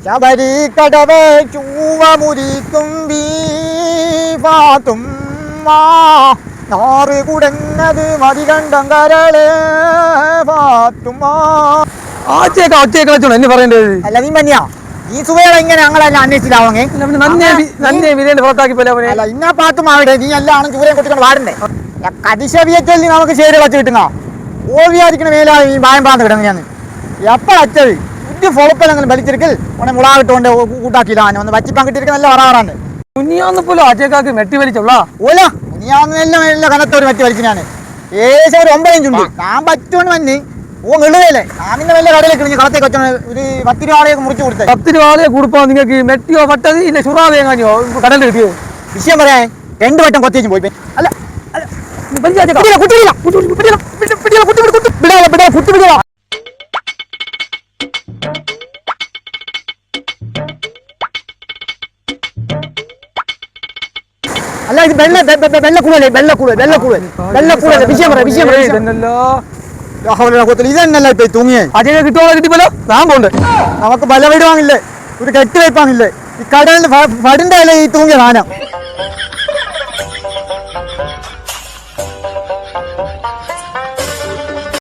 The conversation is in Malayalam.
ശബരി കടവ് ചൂവമുരിക്കും വീപാത്തും നാറ് കുടങ്ങത് മതികണ്ഠം കരളേ പാത്തുമാ. ഒറ്റയൊക്കെ വെച്ചോളൂ എന്നെ പറയേണ്ടത്. അല്ല നീ മഞ്ഞാ ഈ സുഖകളെ ഇങ്ങനെ ഞങ്ങളെല്ലാം അന്വേഷിച്ചിട്ടാവങ്ങേ അല്ല ഇന്ന പാത്തും അവിടെ നീ എല്ലാം ചൂരയും കുട്ടിക്കൊണ്ട് പാടണ്ടേ. കതിശവിയച്ചല്ലി നമുക്ക് ശരി വച്ച് കിട്ടുന്ന ഓവിയായിരിക്കണ മേലാ ഈ ബായം പാന്ന് കിടന്നു ഞാൻ എപ്പോഴച്ചത് ഇത് പൊളപ്പെല്ലാം വലിച്ചെടുക്കൽ ഉടനെ മുളാകിട്ടുകൊണ്ട് കൂട്ടാക്കിയില്ല ഒന്ന് വച്ചിപ്പാൻ കിട്ടിയിരിക്കുന്ന നല്ല വറാറാണ്. കുഞ്ഞാന്ന് പോലും ആച്ചേക്കാക്ക് മെട്ടി വലിച്ചോളാ ഓല കുഞ്ഞാന്നെല്ലാം എല്ലാം കനത്തൊരു മെറ്റി വലിച്ചു ഞാൻ ഏകദേശം ഒരു 9 ഇഞ്ചുണ്ട്. ഞാൻ പറ്റുകൊണ്ട് വന്ന് ഓ എഴുതല്ലേ ഞാൻ പിന്നെ വല്ല കടയിലേക്ക് ഇറങ്ങി കളത്തേക്ക് വെച്ചോ ഒരു 10 രൂപ മുറിച്ച് കൊടുത്തേ. 10 രൂപ കൊടുപ്പോ നിങ്ങൾക്ക് മെറ്റിയോ പട്ടത് ഇല്ല ചുറാതെ എങ്ങാനിയോ കടലിൽ കിട്ടിയോ വിഷയം പറയാ 2 വട്ടം കൊത്തേച്ചും പോയി. അല്ല അല്ല ഇത് ഇതന്നല്ല ഇപ്പൊ തൂങ്ങിയേ അജയ കിട്ടുമോ കിട്ടിപ്പോ ഞാൻ പോണ്ട്. നമുക്ക് ബലവീട് വാങ്ങില്ലേ ഒരു കെട്ട് വയ്പ്പാങ്ങില്ലേ ഈ കടലിന് ഫടിന്റെ ഈ തൂങ്ങിയ സാധനം